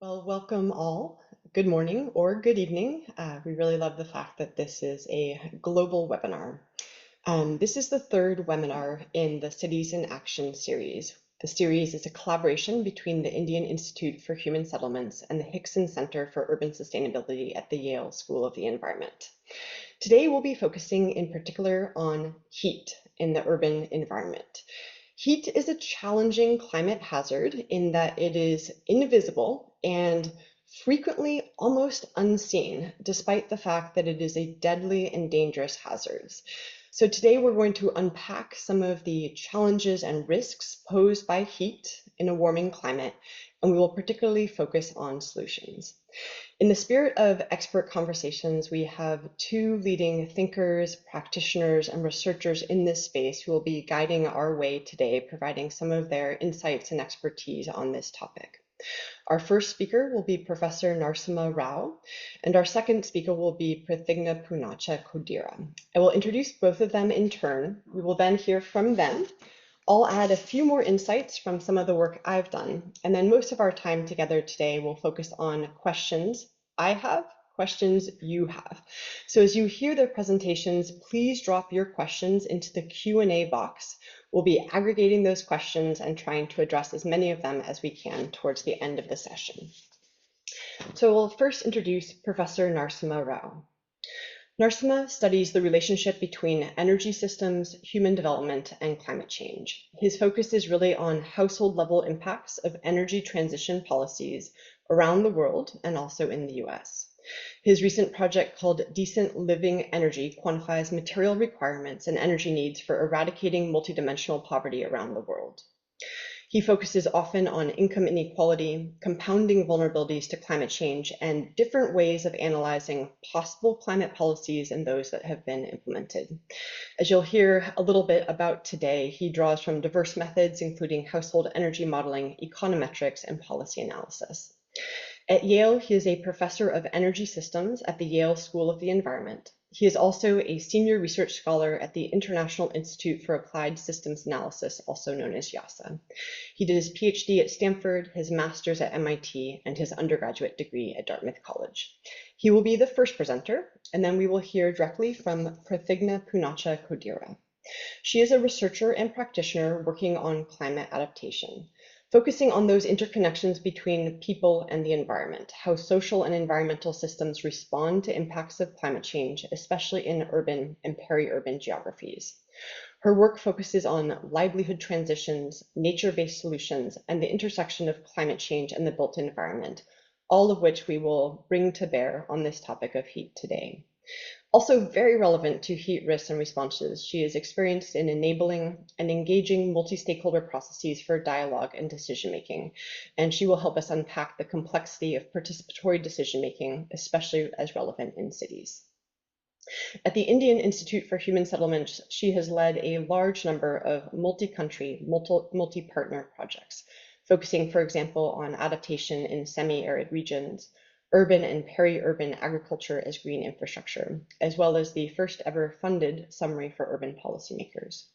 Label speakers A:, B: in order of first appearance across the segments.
A: Well, welcome all. Good morning or good evening. We really love the fact that this is a global webinar. This is the third webinar in the Cities in Action series. The series is a collaboration between the Indian Institute for Human Settlements and the Hixon Center for Urban Sustainability at the Yale School of the Environment. Today, we'll be focusing in particular on heat in the urban environment. Heat is a challenging climate hazard in that it is invisible and frequently almost unseen, despite the fact that it is a deadly and dangerous hazard. So today we're going to unpack some of the challenges and risks posed by heat in a warming climate, and we will particularly focus on solutions. In the spirit of expert conversations, we have two leading thinkers, practitioners, and researchers in this space who will be guiding our way today, providing some of their insights and expertise on this topic. Our first speaker will be Professor Narasimha Rao, and our second speaker will be Prathijna Poonacha Kodira. I will introduce both of them in turn. We will then hear from them. I'll add a few more insights from some of the work I've done, and then most of our time together today will focus on questions I have, questions you have. So as you hear their presentations, please drop your questions into the Q&A box. We'll be aggregating those questions and trying to address as many of them as we can towards the end of the session. So we'll first introduce Professor Narasimha Rao. Narasimha studies the relationship between energy systems, human development, and climate change. His focus is really on household-level impacts of energy transition policies around the world and also in the US. His recent project called Decent Living Energy quantifies material requirements and energy needs for eradicating multidimensional poverty around the world. He focuses often on income inequality, compounding vulnerabilities to climate change, and different ways of analyzing possible climate policies and those that have been implemented. As you'll hear a little bit about today, he draws from diverse methods, including household energy modeling, econometrics, and policy analysis. At Yale, he is a professor of energy systems at the Yale School of the Environment. He is also a senior research scholar at the International Institute for Applied Systems Analysis, also known as IIHS. He did his PhD at Stanford, his master's at MIT, and his undergraduate degree at Dartmouth College. He will be the first presenter, and then we will hear directly from Prathijna Poonacha Kodira. She is a researcher and practitioner working on climate adaptation, focusing on those interconnections between people and the environment, how social and environmental systems respond to impacts of climate change, especially in urban and peri-urban geographies. Her work focuses on livelihood transitions, nature-based solutions, and the intersection of climate change and the built environment, all of which we will bring to bear on this topic of heat today. Also very relevant to heat risks and responses, she is experienced in enabling and engaging multi-stakeholder processes for dialogue and decision-making, and she will help us unpack the complexity of participatory decision-making, especially as relevant in cities. At the Indian Institute for Human Settlements, she has led a large number of multi-country, multi-partner projects, focusing, for example, on adaptation in semi-arid regions, urban and peri-urban agriculture as green infrastructure, as well as the first ever funded summary for urban policymakers.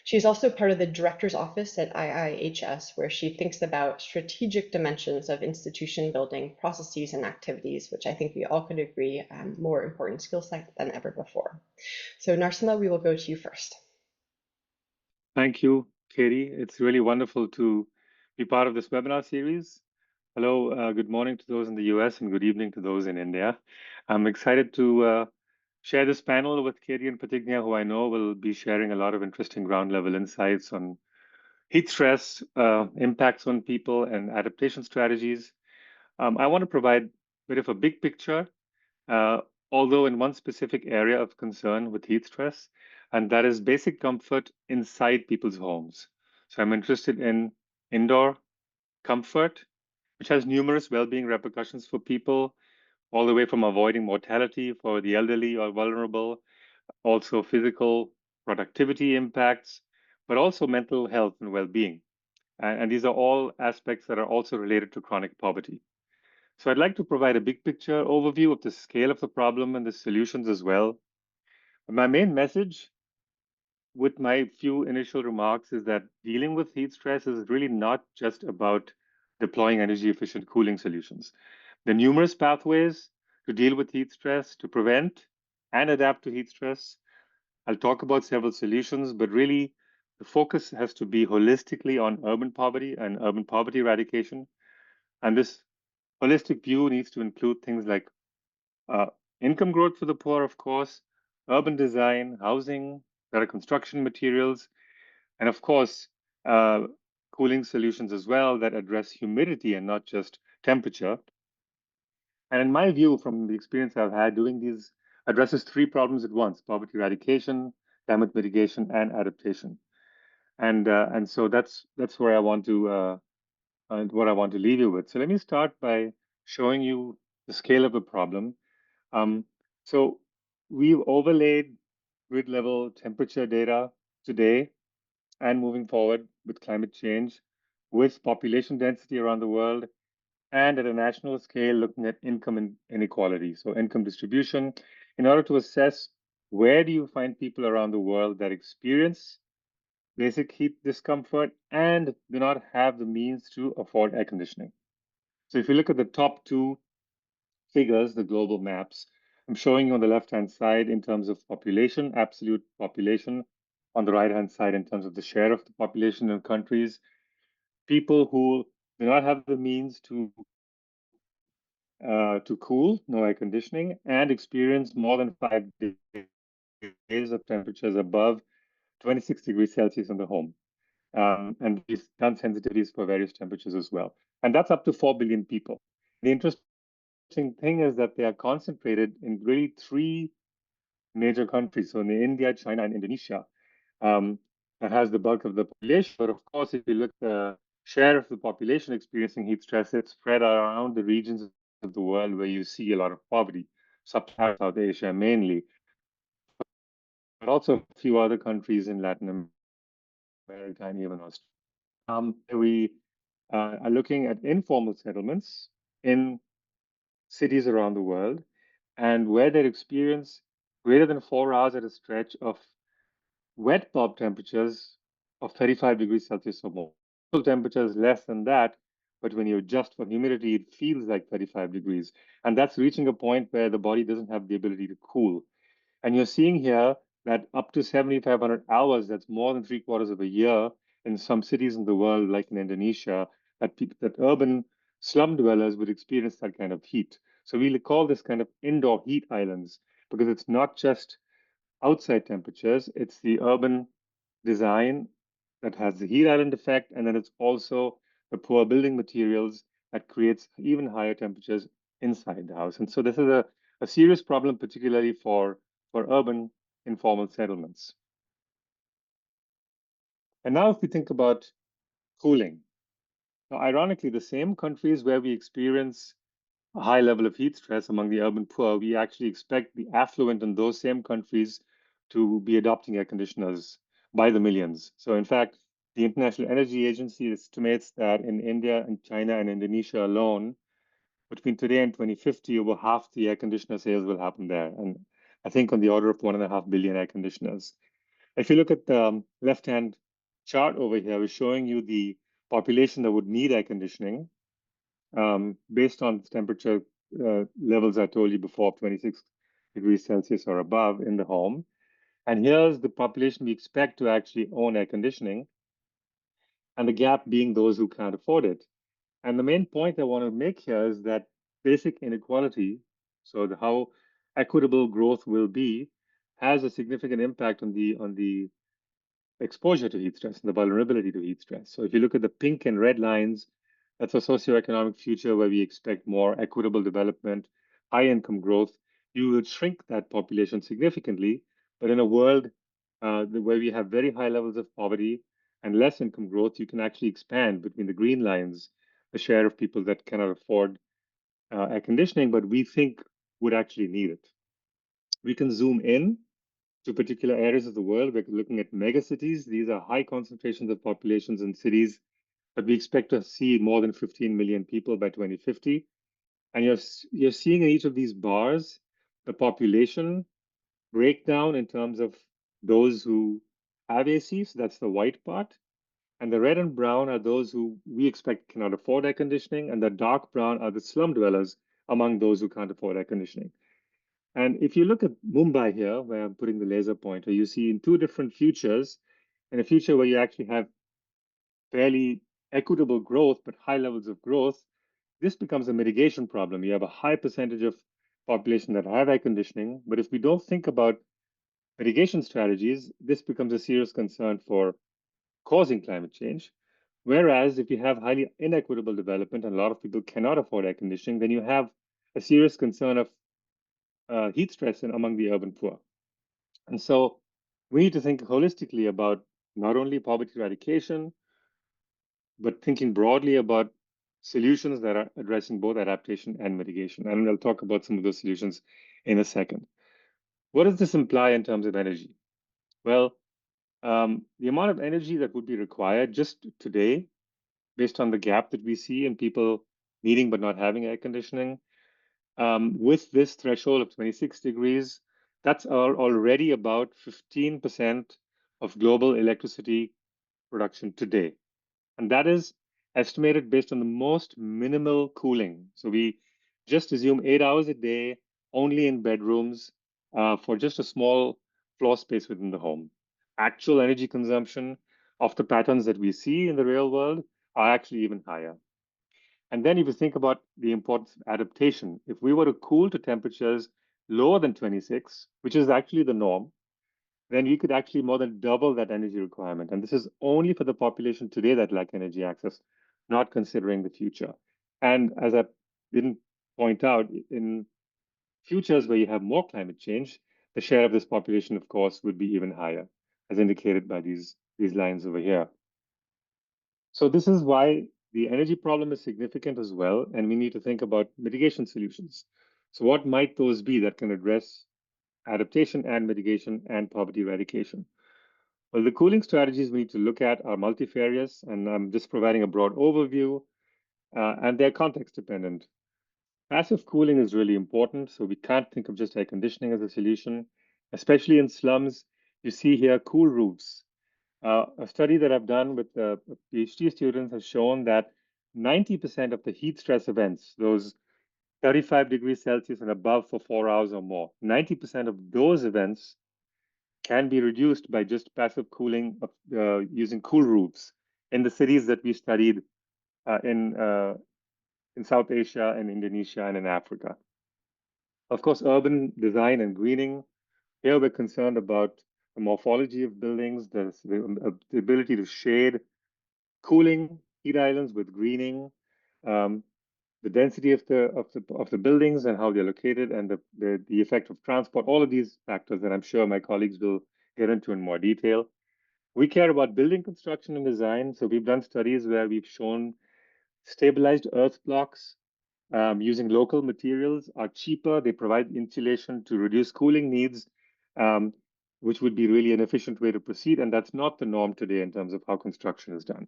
A: She is also part of the director's office at IIHS, where she thinks about strategic dimensions of institution building, processes, and activities, which I think we all could agree more important skill set than ever before. So Narasimha, we will go to you first.
B: Thank you, Katie. It's really wonderful to be part of this webinar series. Hello, good morning to those in the US and good evening to those in India. I'm excited to share this panel with Katie and Prathijna, who I know will be sharing a lot of interesting ground level insights on heat stress, impacts on people, and adaptation strategies. I want to provide a bit of a big picture, although in one specific area of concern with heat stress, and that is basic comfort inside people's homes. So I'm interested in indoor comfort, which has numerous well-being repercussions for people, all the way from avoiding mortality for the elderly or vulnerable, also physical productivity impacts, but also mental health and well-being. And these are all aspects that are also related to chronic poverty. So I'd like to provide a big picture overview of the scale of the problem and the solutions as well. My main message with my few initial remarks is that dealing with heat stress is really not just about deploying energy-efficient cooling solutions. There are numerous pathways to deal with heat stress, to prevent and adapt to heat stress. I'll talk about several solutions, but really the focus has to be holistically on urban poverty and urban poverty eradication. And this holistic view needs to include things like uh, income growth for the poor, of course, urban design, housing, better construction materials, and of course, uh, cooling solutions as well that address humidity and not just temperature. And in my view, from the experience I've had doing these, addresses three problems at once: poverty eradication, climate mitigation, and adaptation. And so that's where I want to what I want to leave you with. So let me start by showing you the scale of the problem. Um, so we've overlaid grid level temperature data today and moving forward with climate change, with population density around the world, and at a national scale, looking at income inequality, so income distribution, in order to assess where do you find people around the world that experience basic heat discomfort and do not have the means to afford air conditioning. So if you look at the top two figures, the global maps, I'm showing you on the left-hand side in terms of population, absolute population, on the right-hand side in terms of the share of the population in countries, people who do not have the means to cool, no air conditioning, and experience more than 5 days of temperatures above 26 degrees Celsius in the home. And we've done sensitivities for various temperatures as well. And that's up to 4 billion people. The interesting thing is that they are concentrated in really three major countries. So in India, China, and Indonesia, um, that has the bulk of the population. But of course, if you look at the share of the population experiencing heat stress, it's spread around the regions of the world where you see a lot of poverty, sub-Saharan South Asia mainly, but also a few other countries in Latin America and even Australia. We are looking at informal settlements in cities around the world and where they experience greater than 4 hours at a stretch of wet bulb temperatures of 35 degrees Celsius or more. Cool temperatures less than that, but when you adjust for humidity, it feels like 35 degrees. And that's reaching a point where the body doesn't have the ability to cool. And you're seeing here that up to 7,500 hours, that's more than 3/4 of a year in some cities in the world, like in Indonesia, that urban slum dwellers would experience that kind of heat. So we call this kind of indoor heat islands because it's not just outside temperatures, it's the urban design that has the heat island effect, and then it's also the poor building materials that creates even higher temperatures inside the house. And so this is a serious problem, particularly for urban informal settlements. And now if we think about cooling, now ironically, the same countries where we experience a high level of heat stress among the urban poor, we actually expect the affluent in those same countries to be adopting air conditioners by the millions. So in fact, the International Energy Agency estimates that in India and China and Indonesia alone, between today and 2050, over half the air conditioner sales will happen there. And I think on the order of 1.5 billion air conditioners. If you look at the left-hand chart over here, we're showing you the population that would need air conditioning based on temperature levels I told you before, 26 degrees Celsius or above in the home. And here's the population we expect to actually own air conditioning, and the gap being those who can't afford it. And the main point I want to make here is that basic inequality, so how equitable growth will be, has a significant impact on the exposure to heat stress and the vulnerability to heat stress. So if you look at the pink and red lines, that's a socioeconomic future where we expect more equitable development, high income growth. You will shrink that population significantly, but in a world where we have very high levels of poverty and less income growth, you can actually expand between the green lines, the share of people that cannot afford air conditioning, but we think would actually need it. We can zoom in to particular areas of the world. We're looking at megacities. These are high concentrations of populations in cities, but we expect to see more than 15 million people by 2050. And you're seeing in each of these bars the population breakdown in terms of those who have AC, so that's the white part, And the red and brown are those who we expect cannot afford air conditioning, and the dark brown are the slum dwellers among those who can't afford air conditioning. And if you look at Mumbai here, where I'm putting the laser pointer, you see in two different futures, in a future where you actually have fairly equitable growth, but high levels of growth, this becomes a mitigation problem. You have a high percentage of population that have air conditioning, but if we don't think about mitigation strategies, this becomes a serious concern for causing climate change. Whereas if you have highly inequitable development and a lot of people cannot afford air conditioning, then you have a serious concern of heat stress among the urban poor. And so we need to think holistically about not only poverty eradication, but thinking broadly about solutions that are addressing both adaptation and mitigation. And I'll talk about some of those solutions in a second. What does this imply in terms of energy? Well, the amount of energy that would be required just today, based on the gap that we see in people needing but not having air conditioning, with this threshold of 26 degrees, that's already about 15% of global electricity production today. And that is estimated based on the most minimal cooling. So we just assume 8 hours a day only in bedrooms for just a small floor space within the home. Actual energy consumption of the patterns that we see in the real world are actually even higher. And then if you think about the importance of adaptation, if we were to cool to temperatures lower than 26, which is actually the norm, then we could actually more than double that energy requirement. And this is only for the population today that lack energy access, not considering the future. And as I didn't point out, in futures where you have more climate change, the share of this population, of course, would be even higher, as indicated by these lines over here. So this is why the energy problem is significant as well, and we need to think about mitigation solutions. So what might those be that can address adaptation and mitigation and poverty eradication? Well, the cooling strategies we need to look at are multifarious, and I'm just providing a broad overview, and they're context dependent. Passive cooling is really important, so we can't think of just air conditioning as a solution, especially in slums. You see here cool roofs. A study that I've done with PhD students has shown that 90% of the heat stress events, those 35 degrees Celsius and above for 4 hours or more, 90% of those events can be reduced by just passive cooling of, using cool roofs in the cities that we studied uh, in, uh, in South Asia and Indonesia and in Africa. Of course, urban design and greening. Here we're concerned about the morphology of buildings, the ability to shade, cooling heat islands with greening, um, the density of the buildings and how they're located, and the effect of transport. All of these factors that I'm sure my colleagues will get into in more detail. We care about building construction and design. So we've done studies where we've shown stabilized earth blocks using local materials are cheaper. They provide insulation to reduce cooling needs, um, which would be really an efficient way to proceed. And that's not the norm today in terms of how construction is done.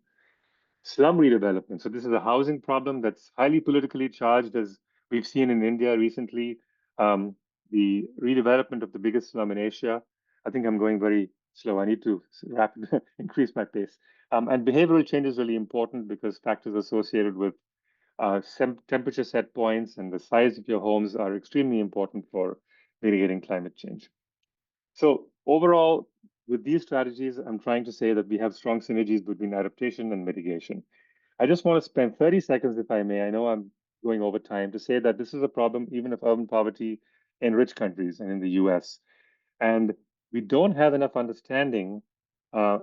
B: Slum redevelopment. So this is a housing problem that's highly politically charged, as we've seen in India recently. The redevelopment of the biggest slum in Asia. I think I'm going very slow. I need to increase my pace. And behavioral change is really important because factors associated with temperature set points and the size of your homes are extremely important for mitigating climate change. So overall, with these strategies, I'm trying to say that we have strong synergies between adaptation and mitigation. I just want to spend 30 seconds, if I may. I know I'm going over time to say that this is a problem even of urban poverty in rich countries and in the US. And we don't have enough understanding uh,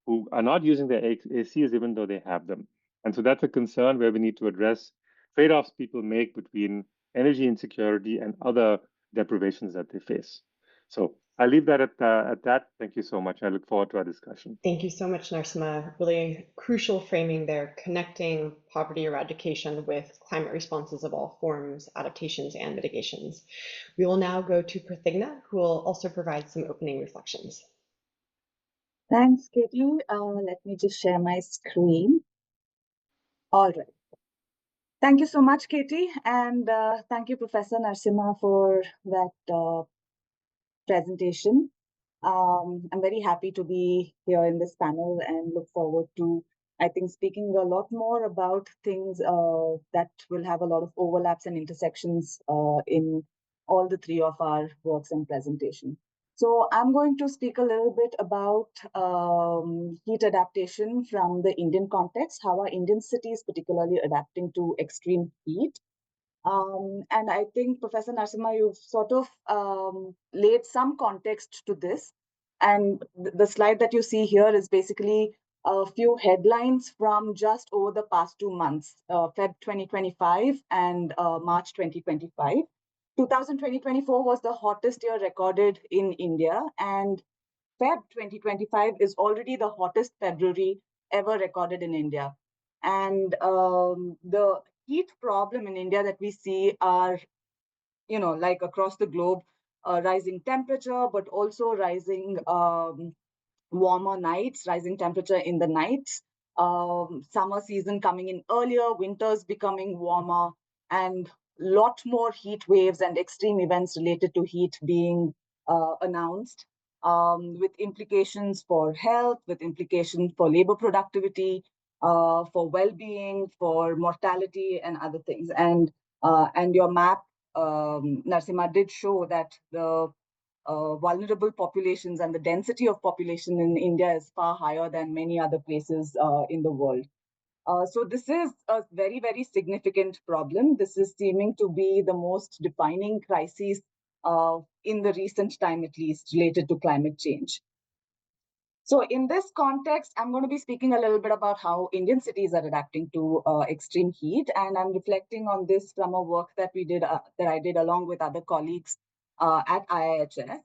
B: who are not using their ACs even though they have them. And so that's a concern where we need to address trade-offs people make between energy insecurity and other deprivations that they face. So I'll leave that at that. Thank you so much. I look forward to our discussion.
A: Thank you so much, Narasimha. Really crucial framing there, connecting poverty eradication with climate responses of all forms, adaptations, and mitigations. We will now go to Prathijna, who will also provide some opening reflections.
C: Thanks, Katie. Let me just share my screen. All right. Thank you so much, Katie, and thank you, Professor Narasimha, for that presentation. I'm very happy to be here in this panel and look forward to, I think, speaking a lot more about things that will have a lot of overlaps and intersections in all the three of our works and presentation. So I'm going to speak a little bit about heat adaptation from the Indian context, how are Indian cities particularly adapting to extreme heat. And I think, Professor Narasimha, you've sort of laid some context to this. And the slide that you see here is basically a few headlines from just over the past 2 months, Feb 2025 and March 2025. 2024 was the hottest year recorded in India, and Feb 2025 is already the hottest February ever recorded in India. And the heat problem in India that we see are, like across the globe, rising temperature, but also rising warmer nights, rising temperature in the nights, summer season coming in earlier, winters becoming warmer, and lot more heat waves and extreme events related to heat being announced, with implications for health, with implications for labor productivity, for well-being, for mortality, and other things. And your map, Narasimha, did show that the vulnerable populations and the density of population in India is far higher than many other places in the world. So this is a very, very significant problem. This is seeming to be the most defining crisis in the recent time, at least, related to climate change. So in this context, I'm going to be speaking a little bit about how Indian cities are adapting to extreme heat, and I'm reflecting on this from a work that I did along with other colleagues at IIHS,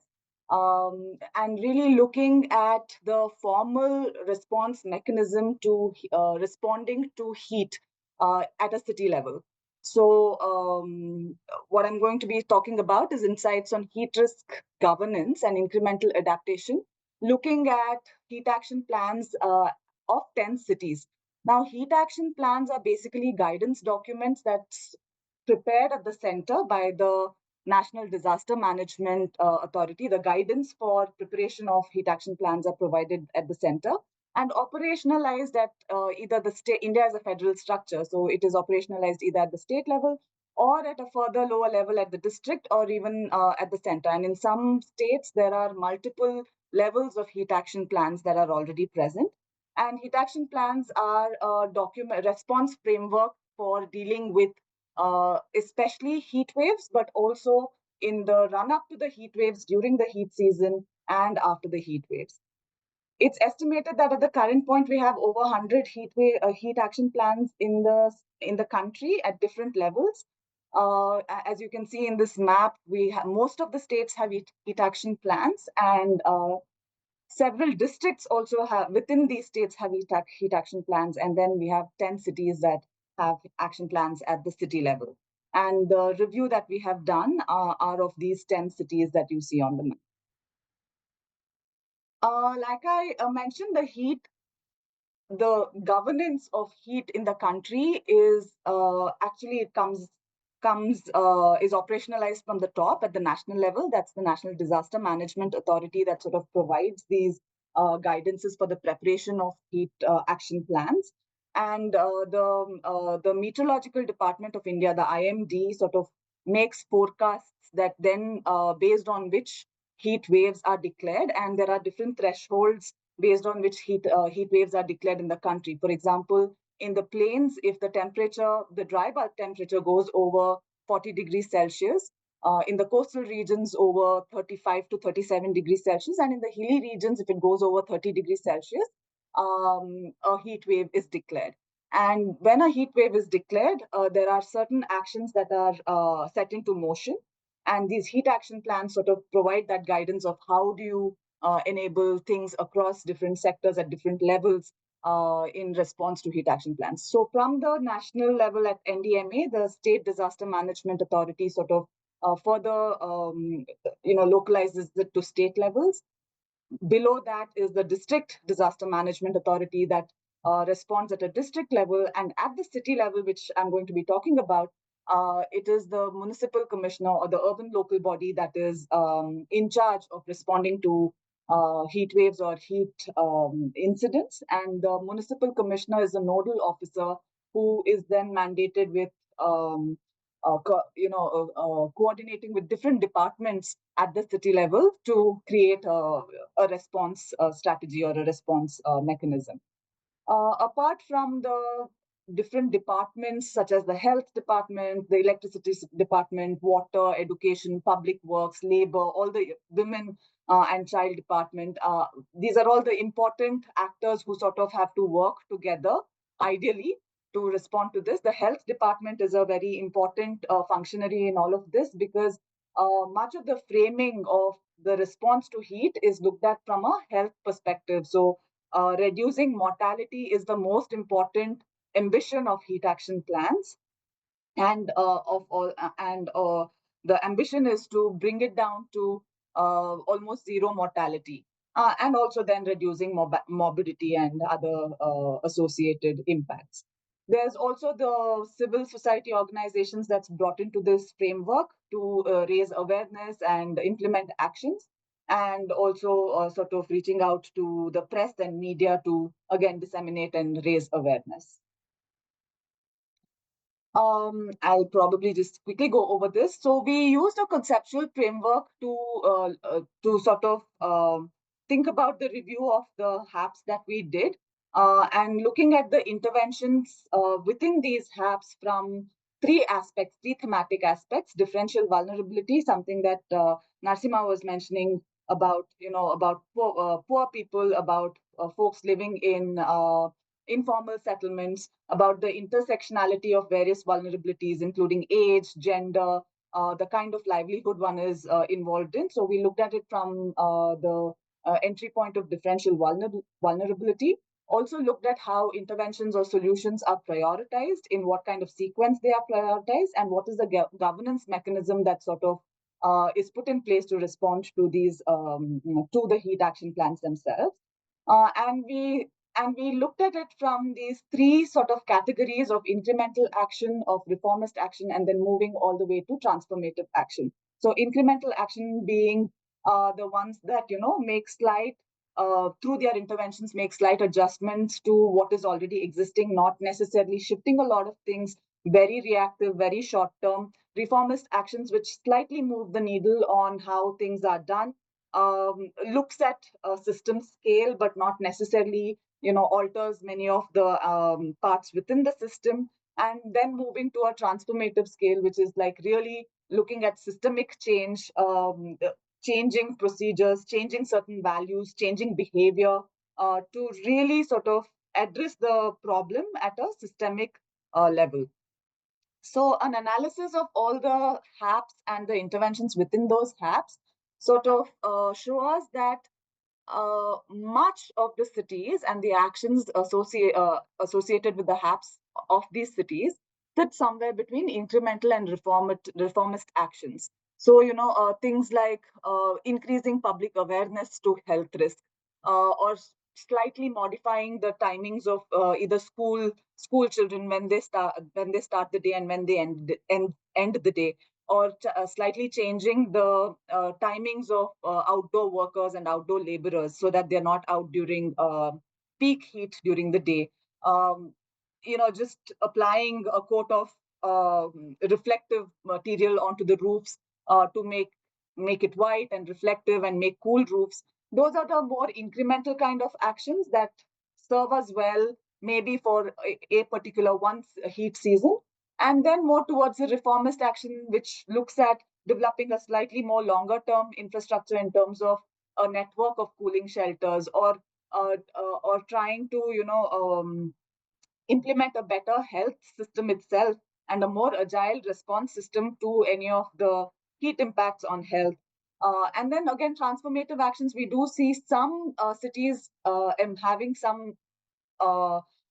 C: and really looking at the formal response mechanism to responding to heat at a city level. So what I'm going to be talking about is insights on heat risk governance and incremental adaptation, looking at heat action plans of 10 cities. Now, heat action plans are basically guidance documents that's prepared at the center by the National Disaster Management Authority. The guidance for preparation of heat action plans are provided at the center and operationalized at either the state. India is a federal structure, so it is operationalized either at the state level or at a further lower level at the district or even at the center. And in some states, there are multiple levels of heat action plans that are already present. And heat action plans are a document response framework for dealing with especially heat waves, but also in the run up to the heat waves, during the heat season, and after the heat waves. It's estimated that at the current point we have over 100 heat action plans in the country at different levels. As you can see in this map, most of the states have heat action plans, and several districts also have within these states have heat action plans, and then we have 10 cities that have action plans at the city level. And the review that we have done are of these 10 cities that you see on the map. Like I mentioned, the governance of heat in the country is actually is operationalized from the top at the national level. That's the National Disaster Management Authority that sort of provides these guidances for the preparation of heat action plans. And the Meteorological Department of India, the IMD, sort of makes forecasts that then based on which heat waves are declared, and there are different thresholds based on which heat waves are declared in the country. For example, in the plains, if the dry bulb temperature goes over 40 degrees Celsius, in the coastal regions over 35 to 37 degrees Celsius, and in the hilly regions, if it goes over 30 degrees Celsius, a heat wave is declared. And when a heat wave is declared, there are certain actions that are set into motion. And these heat action plans sort of provide that guidance of how do you enable things across different sectors at different levels in response to heat action plans. So from the national level at NDMA, the State Disaster Management Authority sort of further localizes it to state levels. Below that is the District Disaster Management Authority that responds at a district level, and at the city level, which I'm going to be talking about, it is the municipal commissioner or the urban local body that is in charge of responding to heat waves or heat incidents. And the municipal commissioner is a nodal officer who is then mandated with coordinating with different departments at the city level to create a response strategy or a response mechanism. Apart from the different departments such as the health department, the electricity department, water, education, public works, labor, all the women and child department, these are all the important actors who sort of have to work together, ideally, to respond to this. The health department is a very important functionary in all of this because much of the framing of the response to heat is looked at from a health perspective. So reducing mortality is the most important ambition of heat action plans, and the ambition is to bring it down to almost zero mortality, and also then reducing morbidity and other associated impacts. There's also the civil society organizations that's brought into this framework to raise awareness and implement actions, and also sort of reaching out to the press and media to again disseminate and raise awareness. I'll probably just quickly go over this. So we used a conceptual framework to sort of think about the review of the HAPs that we did, and looking at the interventions within these HAPs from three aspects, three thematic aspects: differential vulnerability, something that Narasimha was mentioning about, about poor people, about folks living in informal settlements, about the intersectionality of various vulnerabilities, including age, gender, the kind of livelihood one is involved in. So we looked at it from the entry point of differential vulnerability. Also looked at how interventions or solutions are prioritized, in what kind of sequence they are prioritized, and what is the governance mechanism that sort of is put in place to respond to these to the heat action plans themselves. And we looked at it from these three sort of categories of incremental action, of reformist action, and then moving all the way to transformative action. So incremental action being the ones that, make slight, through their interventions, make slight adjustments to what is already existing, not necessarily shifting a lot of things, very reactive, very short term. Reformist actions which slightly move the needle on how things are done, looks at a system scale, but not necessarily alters many of the parts within the system. And then moving to a transformative scale, which is like really looking at systemic change, changing procedures, changing certain values, changing behavior, to really sort of address the problem at a systemic level. So an analysis of all the HAPs and the interventions within those HAPs sort of show us that much of the cities and the actions associated with the HAPs of these cities sit somewhere between incremental and reformist actions. So, things like increasing public awareness to health risk, or slightly modifying the timings of either school children when they start the day and when they end the day, or slightly changing the timings of outdoor workers and outdoor laborers so that they're not out during peak heat during the day. Just applying a coat of reflective material onto the roofs to make it white and reflective and make cool roofs. Those are the more incremental kind of actions that serve us well, maybe for a particular heat season. And then more towards the reformist action, which looks at developing a slightly more longer term infrastructure in terms of a network of cooling shelters, or trying to implement a better health system itself and a more agile response system to any of the heat impacts on health. And then again, transformative actions, we do see some cities having some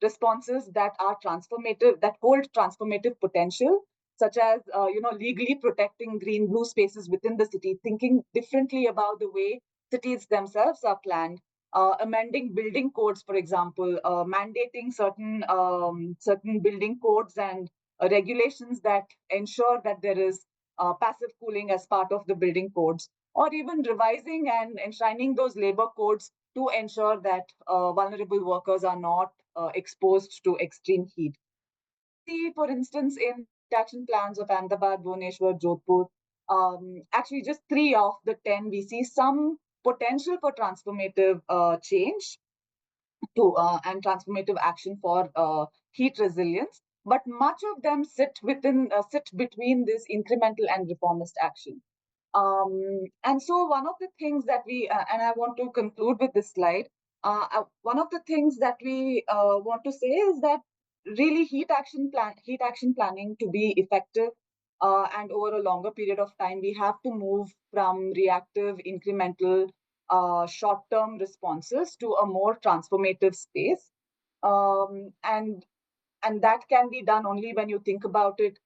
C: responses that are transformative, that hold transformative potential, such as legally protecting green blue spaces within the city, thinking differently about the way cities themselves are planned, amending building codes, for example, mandating certain building codes and regulations that ensure that there is passive cooling as part of the building codes, or even revising and enshrining those labor codes to ensure that vulnerable workers are not exposed to extreme heat. See, for instance, in action plans of Ahmedabad, Bhubaneswar, Jodhpur, actually just 3 of the 10, we see some potential for transformative change to and transformative action for heat resilience, but much of them sit between this incremental and reformist action. And so one of the things that and I want to conclude with this slide, one of the things that we want to say is that really heat action planning to be effective and over a longer period of time, we have to move from reactive, incremental, short-term responses to a more transformative space. And that can be done only when you think about it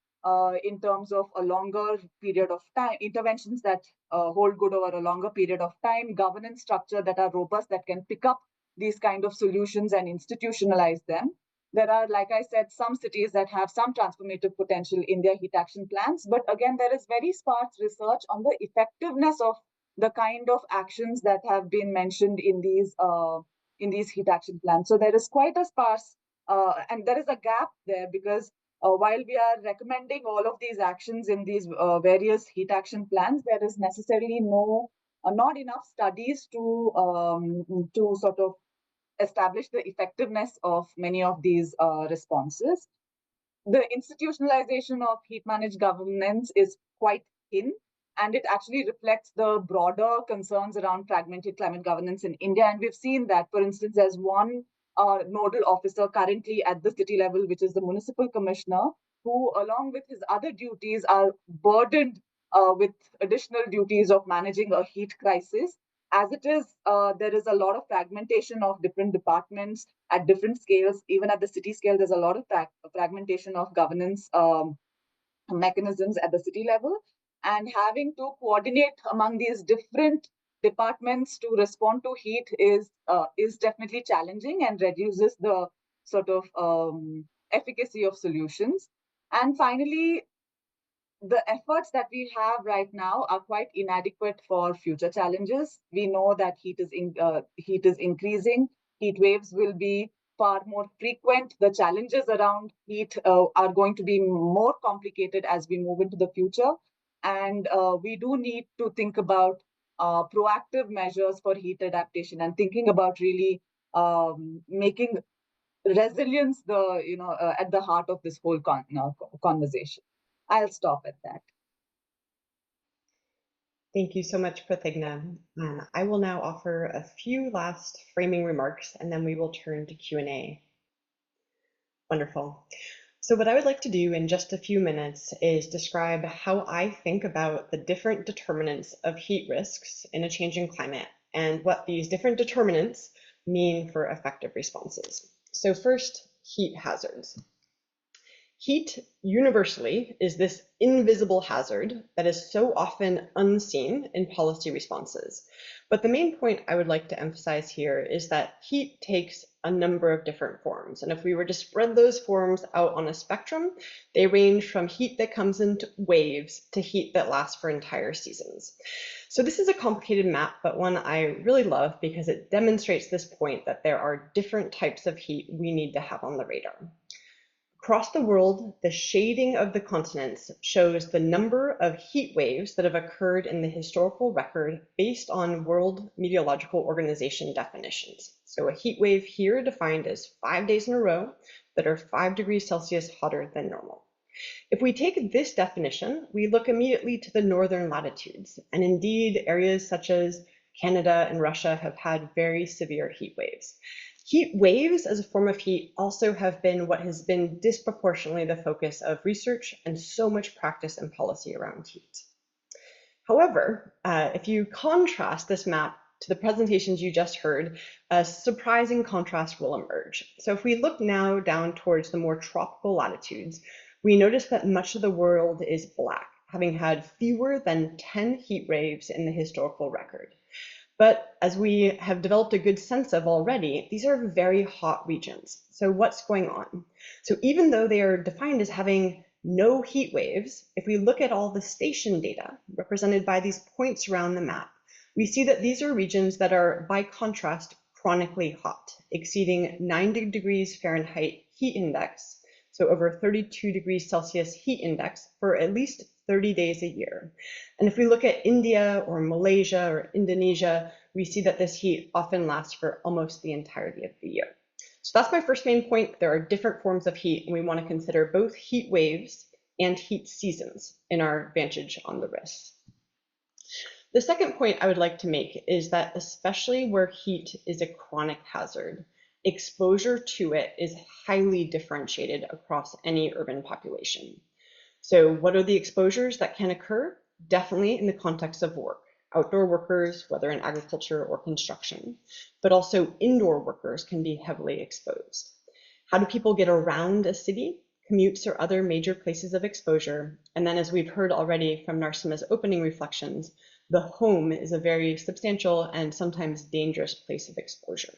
C: in terms of a longer period of time, interventions that hold good over a longer period of time, governance structure that are robust, that can pick up these kind of solutions and institutionalize them. There are, like I said, some cities that have some transformative potential in their heat action plans, but again, there is very sparse research on the effectiveness of the kind of actions that have been mentioned in these heat action plans. So there is quite a sparse and there is a gap there because while we are recommending all of these actions in these various heat action plans, there is necessarily not enough studies to sort of establish the effectiveness of many of these responses. The institutionalization of heat managed governance is quite thin, and it actually reflects the broader concerns around fragmented climate governance in India. And we've seen that, for instance, there's one nodal officer currently at the city level, which is the municipal commissioner, who, along with his other duties, are burdened with additional duties of managing a heat crisis. As it is, there is a lot of fragmentation of different departments at different scales. Even at the city scale, there's a lot of fragmentation of governance mechanisms at the city level. And having to coordinate among these different departments to respond to heat is definitely challenging and reduces the sort of efficacy of solutions. And finally, the efforts that we have right now are quite inadequate for future challenges. We know that heat is increasing. Heat waves will be far more frequent. The challenges around heat are going to be more complicated as we move into the future. And we do need to think about proactive measures for heat adaptation and thinking about really making resilience at the heart of this whole conversation. I'll stop at that.
A: Thank you so much, Prathijna. I will now offer a few last framing remarks, and then we will turn to Q&A. Wonderful. So what I would like to do in just a few minutes is describe how I think about the different determinants of heat risks in a changing climate and what these different determinants mean for effective responses. So first, heat hazards. Heat universally is this invisible hazard that is so often unseen in policy responses. But the main point I would like to emphasize here is that heat takes a number of different forms. And if we were to spread those forms out on a spectrum, they range from heat that comes in waves to heat that lasts for entire seasons. So this is a complicated map, but one I really love because it demonstrates this point that there are different types of heat we need to have on the radar. Across the world, the shading of the continents shows the number of heat waves that have occurred in the historical record based on World Meteorological Organization definitions. So a heat wave here defined as 5 days in a row that are 5 degrees Celsius hotter than normal. If we take this definition, we look immediately to the northern latitudes, and indeed areas such as Canada and Russia have had very severe heat waves. Heat waves as a form of heat also have been what has been disproportionately the focus of research and so much practice and policy around heat. However, if you contrast this map to the presentations you just heard, a surprising contrast will emerge. So if we look now down towards the more tropical latitudes, we notice that much of the world is black, having had fewer than 10 heat waves in the historical record. But as we have developed a good sense of already, these are very hot regions. So what's going on? So even though they are defined as having no heat waves, if we look at all the station data represented by these points around the map, we see that these are regions that are, by contrast, chronically hot, exceeding 90 degrees Fahrenheit heat index, so over 32 degrees Celsius heat index for at least 30 days a year. And if we look at India or Malaysia or Indonesia, we see that this heat often lasts for almost the entirety of the year. So that's my first main point. There are different forms of heat, and we want to consider both heat waves and heat seasons in our vantage on the risks. The second point I would like to make is that especially where heat is a chronic hazard, exposure to it is highly differentiated across any urban population. So what are the exposures that can occur? Definitely in the context of work. Outdoor workers, whether in agriculture or construction, but also indoor workers can be heavily exposed. How do people get around a city? Commutes or other major places of exposure. And then, as we've heard already from Narasimha's opening reflections, the home is a very substantial and sometimes dangerous place of exposure.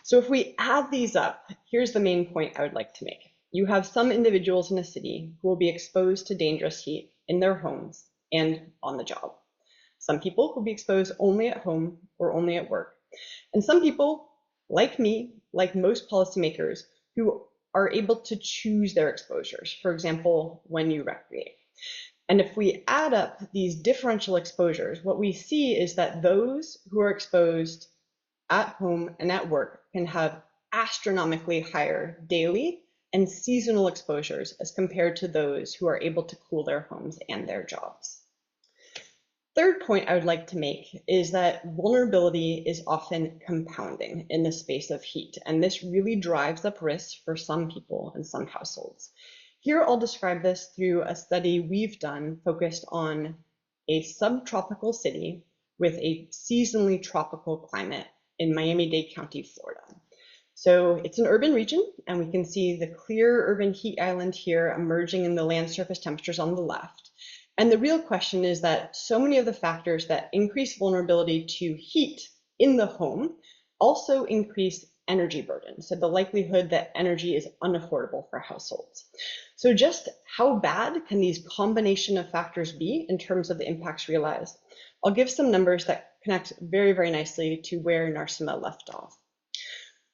A: So if we add these up, here's the main point I would like to make. You have some individuals in a city who will be exposed to dangerous heat in their homes and on the job. Some people will be exposed only at home or only at work. And some people, like me, like most policymakers, who are able to choose their exposures, for example, when you recreate. And if we add up these differential exposures, what we see is that those who are exposed at home and at work can have astronomically higher daily and seasonal exposures as compared to those who are able to cool their homes and their jobs. Third point I would like to make is that vulnerability is often compounding in the space of heat, and this really drives up risks for some people and some households. Here I'll describe this through a study we've done focused on a subtropical city with a seasonally tropical climate in Miami-Dade County, Florida. So it's an urban region, and we can see the clear urban heat island here emerging in the land surface temperatures on the left. And the real question is that so many of the factors that increase vulnerability to heat in the home also increase energy burden, so the likelihood that energy is unaffordable for households. So just how bad can these combination of factors be in terms of the impacts realized? I'll give some numbers that connect very, very nicely to where Narasimha left off.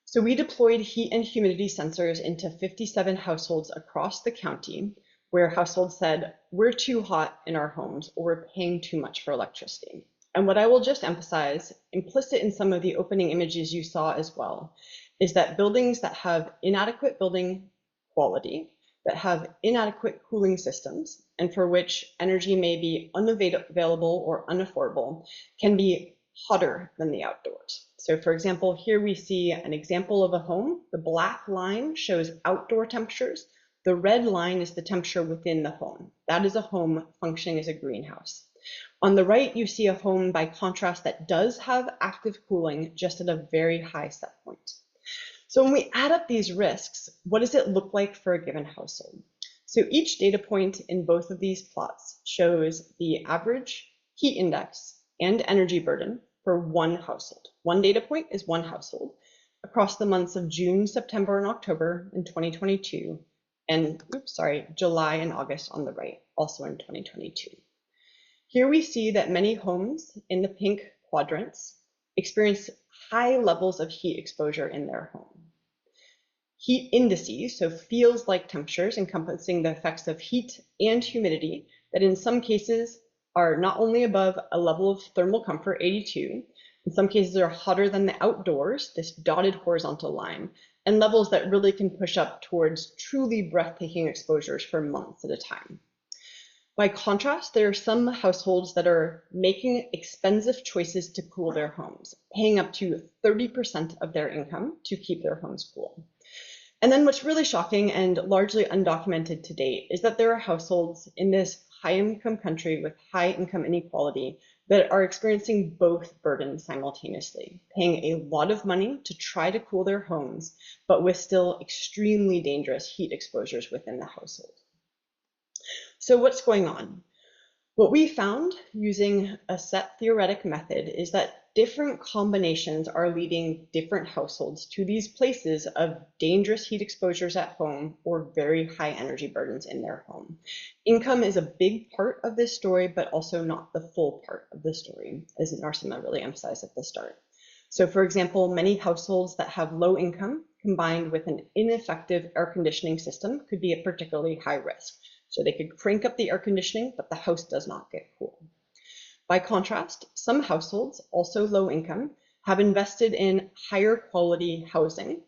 A: So we deployed heat and humidity sensors into 57 households across the county, where households said, we're too hot in our homes or we're paying too much for electricity. And what I will just emphasize, implicit in some of the opening images you saw as well, is that buildings that have inadequate building quality, that have inadequate cooling systems, and for which energy may be unavailable or unaffordable, can be hotter than the outdoors. So for example, here we see an example of a home. The black line shows outdoor temperatures. The red line is the temperature within the home. That is a home functioning as a greenhouse. On the right, you see a home, by contrast, that does have active cooling, just at a very high set point. So when we add up these risks, what does it look like for a given household? So each data point in both of these plots shows the average heat index and energy burden for one household. One data point is one household across the months of June, September, and October in 2022. And July and August on the right, also in 2022. Here we see that many homes in the pink quadrants experience high levels of heat exposure in their home. Heat indices, so feels like temperatures encompassing the effects of heat and humidity, that in some cases are not only above a level of thermal comfort, 82, in some cases are hotter than the outdoors, this dotted horizontal line, and levels that really can push up towards truly breathtaking exposures for months at a time. By contrast, there are some households that are making expensive choices to cool their homes, paying up to 30% of their income to keep their homes cool. And then what's really shocking and largely undocumented to date is that there are households in this high-income country with high income inequality that are experiencing both burdens simultaneously, paying a lot of money to try to cool their homes, but with still extremely dangerous heat exposures within the household. So what's going on? What we found using a set theoretic method is that different combinations are leading different households to these places of dangerous heat exposures at home or very high energy burdens in their home. Income is a big part of this story, but also not the full part of the story, as Narasimha really emphasized at the start. So for example, many households that have low income combined with an ineffective air conditioning system could be at particularly high risk. So they could crank up the air conditioning, but the house does not get cool. By contrast, some households, also low income, have invested in higher quality housing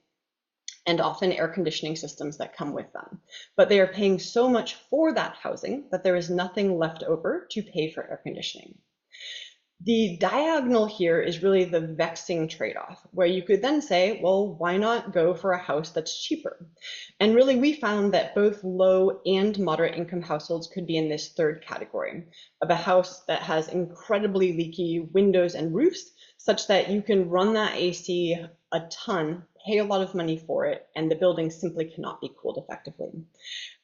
A: and often air conditioning systems that come with them. But they are paying so much for that housing that there is nothing left over to pay for air conditioning. The diagonal here is really the vexing trade-off, where you could then say, well, why not go for a house that's cheaper? And really, we found that both low and moderate income households could be in this third category of a house that has incredibly leaky windows and roofs, such that you can run that AC a ton, pay a lot of money for it, and the building simply cannot be cooled effectively.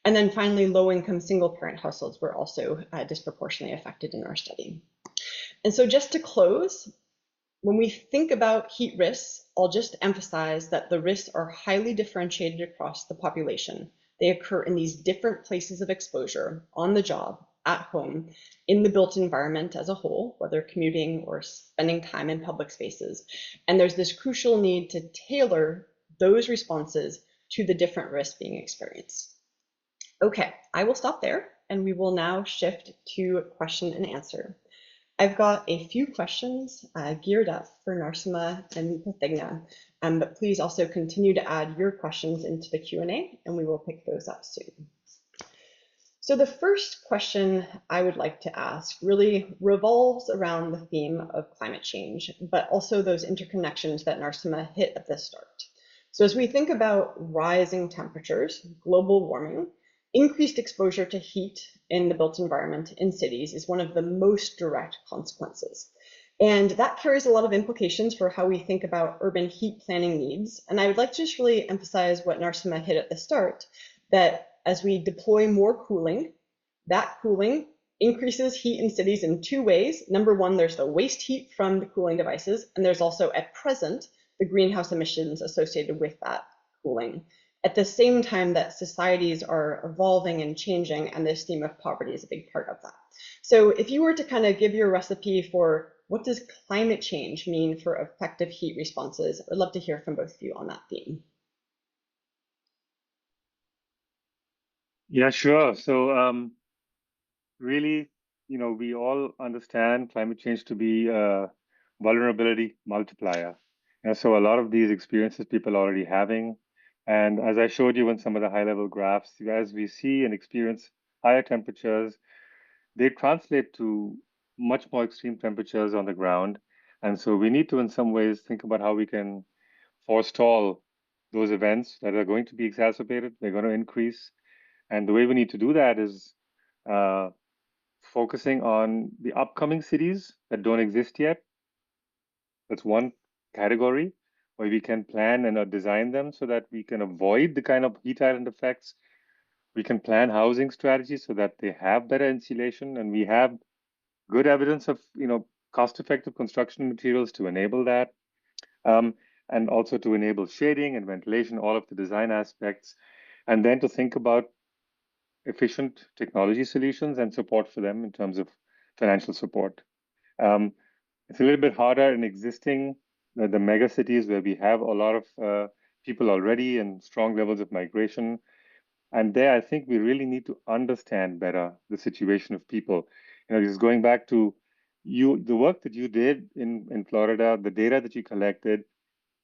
A: And then finally, low-income single-parent households were also disproportionately affected in our study. And so just to close, when we think about heat risks, I'll just emphasize that the risks are highly differentiated across the population. They occur in these different places of exposure, on the job, at home, in the built environment as a whole, whether commuting or spending time in public spaces. And there's this crucial need to tailor those responses to the different risks being experienced. Okay, I will stop there, and we will now shift to question and answer. I've got a few questions geared up for Narasimha and Prathijna, but please also continue to add your questions into the Q&A, and we will pick those up soon. So the first question I would like to ask really revolves around the theme of climate change, but also those interconnections that Narasimha hit at the start. So as we think about rising temperatures, global warming, increased exposure to heat in the built environment in cities is one of the most direct consequences. And that carries a lot of implications for how we think about urban heat planning needs. And I would like to just really emphasize what Narasimha hit at the start, that as we deploy more cooling, that cooling increases heat in cities in two ways. Number one, there's the waste heat from the cooling devices, and there's also at present the greenhouse emissions associated with that cooling. At the same time that societies are evolving and changing, and this theme of poverty is a big part of that. So if you were to kind of give your recipe for what does climate change mean for effective heat responses, I'd love to hear from both of you on that theme.
B: Yeah, sure. So really, we all understand climate change to be a vulnerability multiplier. And so a lot of these experiences people are already having. And as I showed you in some of the high-level graphs, as we see and experience higher temperatures, they translate to much more extreme temperatures on the ground. And so we need to, in some ways, think about how we can forestall those events that are going to be exacerbated, they're going to increase. And the way we need to do that is focusing on the upcoming cities that don't exist yet. That's one category where we can plan and design them so that we can avoid the kind of heat island effects. We can plan housing strategies so that they have better insulation, and we have good evidence of cost-effective construction materials to enable that, and also to enable shading and ventilation, all of the design aspects, and then to think about efficient technology solutions and support for them in terms of financial support. It's a little bit harder in existing the mega cities where we have a lot of people already and strong levels of migration. And there, I think we really need to understand better the situation of people. Just going back to the work that you did in Florida, the data that you collected,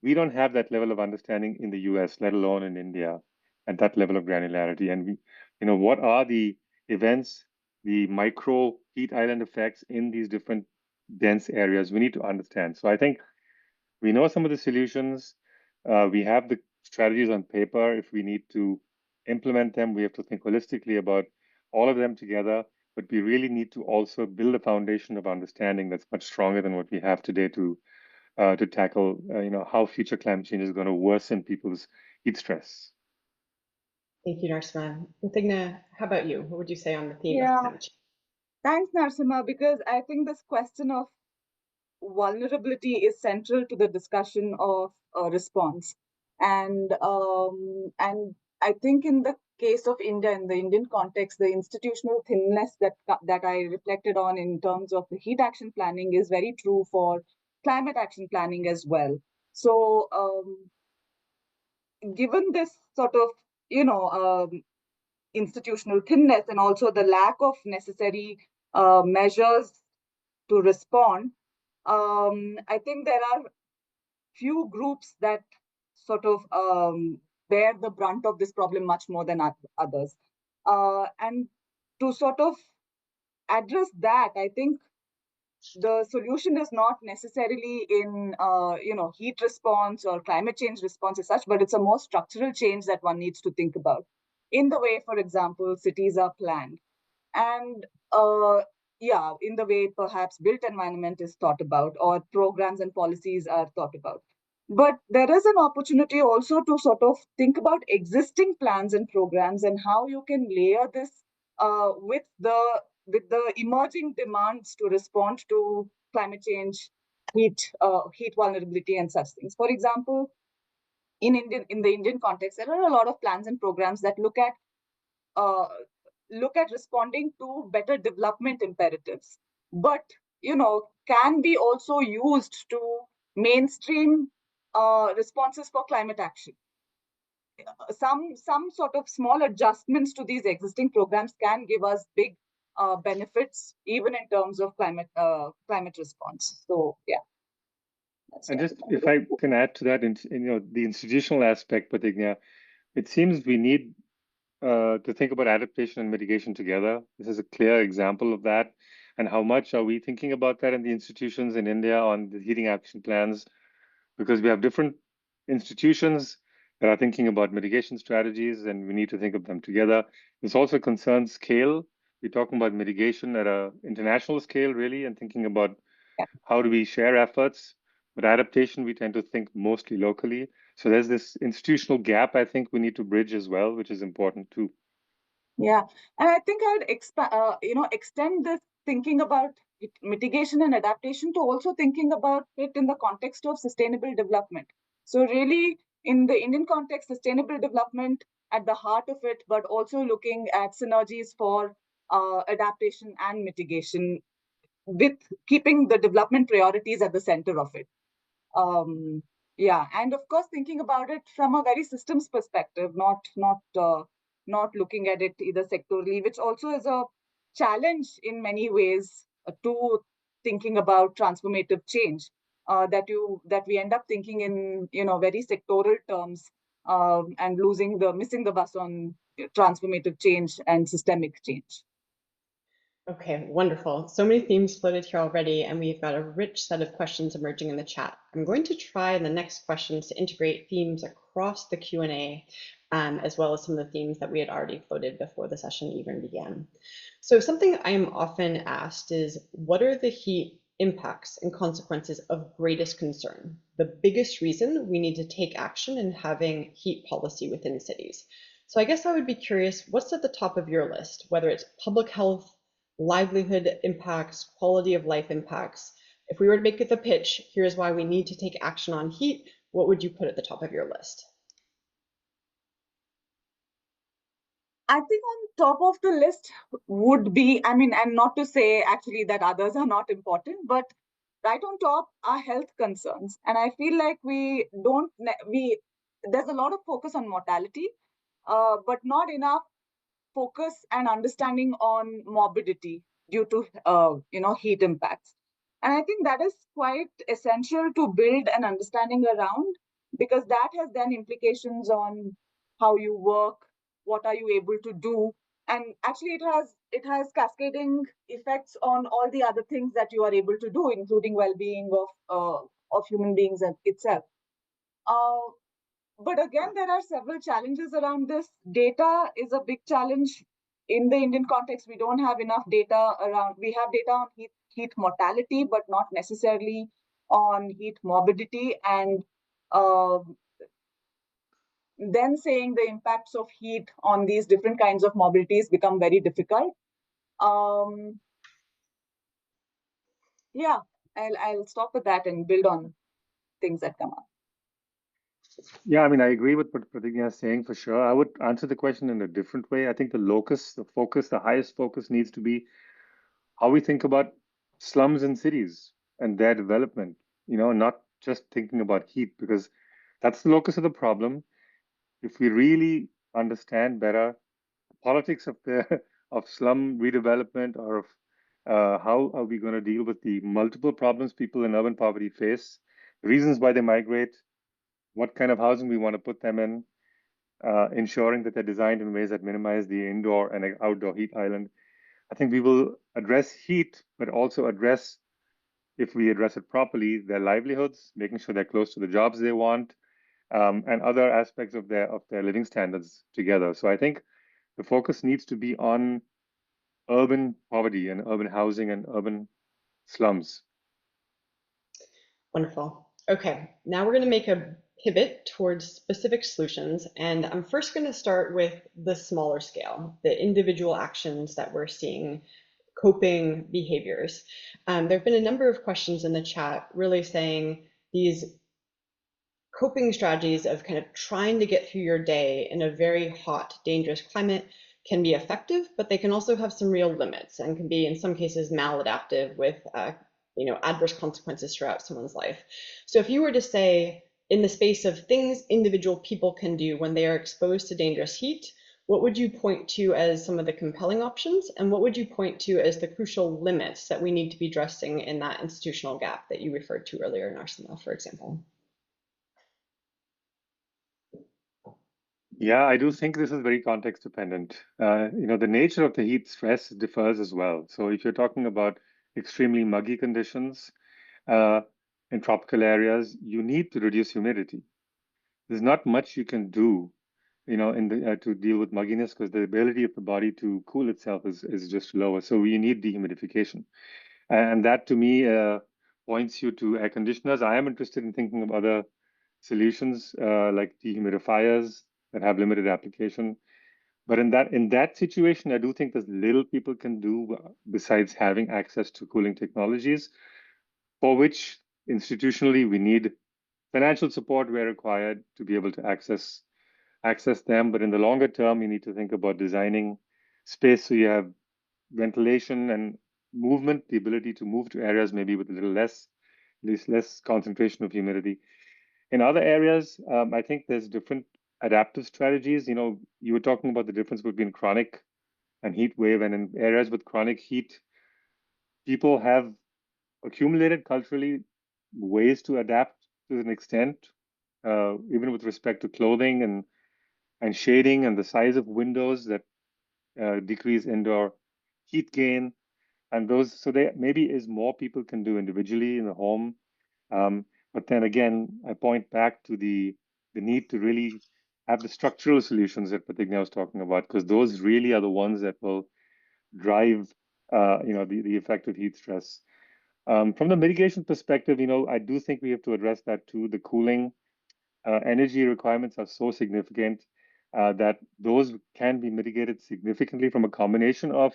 B: we don't have that level of understanding in the US, let alone in India, at that level of granularity. And what are the events, the micro heat island effects in these different dense areas? We need to understand. So I think we know some of the solutions. We have the strategies on paper. If we need to implement them, we have to think holistically about all of them together. But we really need to also build a foundation of understanding that's much stronger than what we have today to tackle, how future climate change is going to worsen people's heat stress.
A: Thank you, Narasimha. Prathijna, how about you? What would you say on the theme of climate change?
C: Thanks, Narasimha, because I think this question of vulnerability is central to the discussion of response. And I think in the case of India, in the Indian context, the institutional thinness that I reflected on in terms of the heat action planning is very true for climate action planning as well. So given this sort of, institutional thinness and also the lack of necessary measures to respond, I think there are few groups that sort of bear the brunt of this problem much more than others. And to sort of address that, I think the solution is not necessarily in heat response or climate change response as such, but it's a more structural change that one needs to think about in the way, for example, cities are planned. And in the way perhaps built environment is thought about or programs and policies are thought about. But there is an opportunity also to sort of think about existing plans and programs and how you can layer this with the emerging demands to respond to climate change, heat vulnerability, and such things. For example, in the Indian context, there are a lot of plans and programs that look at responding to better development imperatives, but can be also used to mainstream responses for climate action. Some sort of small adjustments to these existing programs can give us big benefits, even in terms of climate response. So yeah.
B: And just if I can add to that, in the institutional aspect, Prathijna, it seems we need to think about adaptation and mitigation together. This is a clear example of that. And how much are we thinking about that in the institutions in India on the heating action plans? Because we have different institutions that are thinking about mitigation strategies, and we need to think of them together. This also concerns scale. We're talking about mitigation at an international scale, really, and thinking about how do we share efforts. But adaptation, we tend to think mostly locally. So there's this institutional gap I think we need to bridge as well, which is important too.
C: Yeah, and I think I'd extend this thinking about mitigation and adaptation to also thinking about it in the context of sustainable development. So really, in the Indian context, sustainable development at the heart of it, but also looking at synergies for adaptation and mitigation, with keeping the development priorities at the center of it. Yeah, and of course thinking about it from a very systems perspective, not looking at it either sectorally, which also is a challenge in many ways to thinking about transformative change, that we end up thinking in very sectoral terms, and missing the bus on transformative change and systemic change.
A: Okay, wonderful. So many themes floated here already, and we've got a rich set of questions emerging in the chat. I'm going to try in the next questions to integrate themes across the Q&A, as well as some of the themes that we had already floated before the session even began. So something I am often asked is, what are the heat impacts and consequences of greatest concern? The biggest reason we need to take action in having heat policy within cities. So I guess I would be curious, what's at the top of your list, whether it's public health, livelihood impacts, quality of life impacts. If we were to make it the pitch, here's why we need to take action on heat, what would you put at the top of your list?
C: I think on top of the list would be, and not to say actually that others are not important, but right on top are health concerns. And I feel like there's a lot of focus on mortality, but not enough focus and understanding on morbidity due to heat impacts. And I think that is quite essential to build an understanding around, because that has then implications on how you work, what are you able to do, and actually it has cascading effects on all the other things that you are able to do, including well-being of human beings itself. But again, there are several challenges around this. Data is a big challenge. In the Indian context, we don't have enough data around. We have data on heat mortality, but not necessarily on heat morbidity. And then saying the impacts of heat on these different kinds of mobilities become very difficult. Yeah. I'll stop with that and build on things that come up.
B: Yeah, I mean, I agree with what Prathijna is saying for sure. I would answer the question in a different way. I think the locus, the focus, the highest focus needs to be how we think about slums in cities and their development, not just thinking about heat, because that's the locus of the problem. If we really understand better the politics of the of slum redevelopment, or of how are we going to deal with the multiple problems people in urban poverty face, the reasons why they migrate, what kind of housing we want to put them in, ensuring that they're designed in ways that minimize the indoor and outdoor heat island. I think we will address heat, but also address, if we address it properly, their livelihoods, making sure they're close to the jobs they want, and other aspects of their living standards together. So I think the focus needs to be on urban poverty and urban housing and urban slums.
A: Wonderful. Okay, now we're going to make a pivot towards specific solutions. And I'm first going to start with the smaller scale, the individual actions that we're seeing, coping behaviors. There have been a number of questions in the chat really saying these coping strategies of kind of trying to get through your day in a very hot, dangerous climate can be effective, but they can also have some real limits and can be, in some cases, maladaptive with adverse consequences throughout someone's life. So if you were to say, in the space of things individual people can do when they are exposed to dangerous heat, what would you point to as some of the compelling options, and what would you point to as the crucial limits that we need to be addressing in that institutional gap that you referred to earlier, Narasimha, for example?
B: Yeah, I do think this is very context dependent. The nature of the heat stress differs as well. So if you're talking about extremely muggy conditions in tropical areas, you need to reduce humidity. There's not much you can do, to deal with mugginess, because the ability of the body to cool itself is just lower. So you need dehumidification, and that to me points you to air conditioners. I am interested in thinking of other solutions like dehumidifiers that have limited application. But in that situation, I do think there's little people can do besides having access to cooling technologies, for which institutionally we need financial support where required to be able to access them. But in the longer term, you need to think about designing space so you have ventilation and movement, the ability to move to areas maybe with a little less concentration of humidity. In other areas, I think there's different adaptive strategies. You were talking about the difference between chronic and heat wave, and in areas with chronic heat, people have accumulated culturally ways to adapt to an extent, even with respect to clothing and shading and the size of windows that decrease indoor heat gain. And so there maybe is more people can do individually in the home. But then again, I point back to the need to really have the structural solutions that Prathijna was talking about, because those really are the ones that will drive the effect of heat stress. From the mitigation perspective, I do think we have to address that too. The cooling energy requirements are so significant that those can be mitigated significantly from a combination of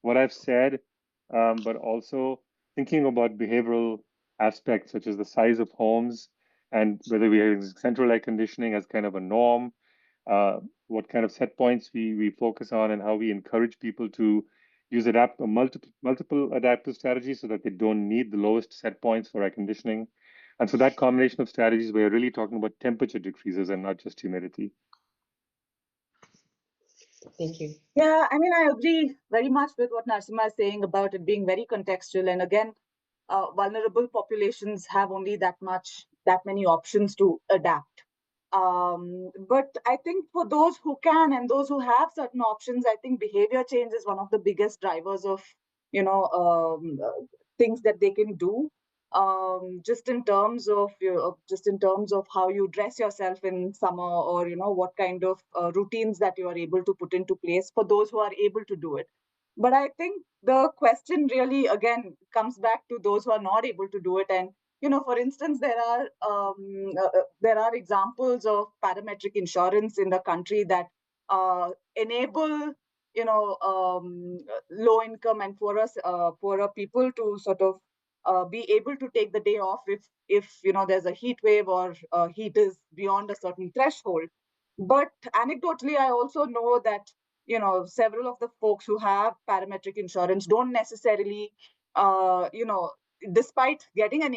B: what I've said, but also thinking about behavioral aspects such as the size of homes and whether we have central air conditioning as kind of a norm, what kind of set points we focus on, and how we encourage people to use multiple adaptive strategies so that they don't need the lowest set points for air conditioning. And so that combination of strategies, we're really talking about temperature decreases and not just humidity.
A: Thank you.
C: Yeah, I mean, I agree very much with what Narasimha is saying about it being very contextual. And again, vulnerable populations have only that many options to adapt. But I think for those who can and those who have certain options, I think behavior change is one of the biggest drivers of, things that they can do. Just in terms of how you dress yourself in summer, or what kind of routines that you are able to put into place for those who are able to do it. But I think the question really again comes back to those who are not able to do it. And for instance, there are examples of parametric insurance in the country that enable low income and poorer people to sort of be able to take the day off if there's a heat wave or heat is beyond a certain threshold. But anecdotally, I also know that several of the folks who have parametric insurance don't necessarily despite getting an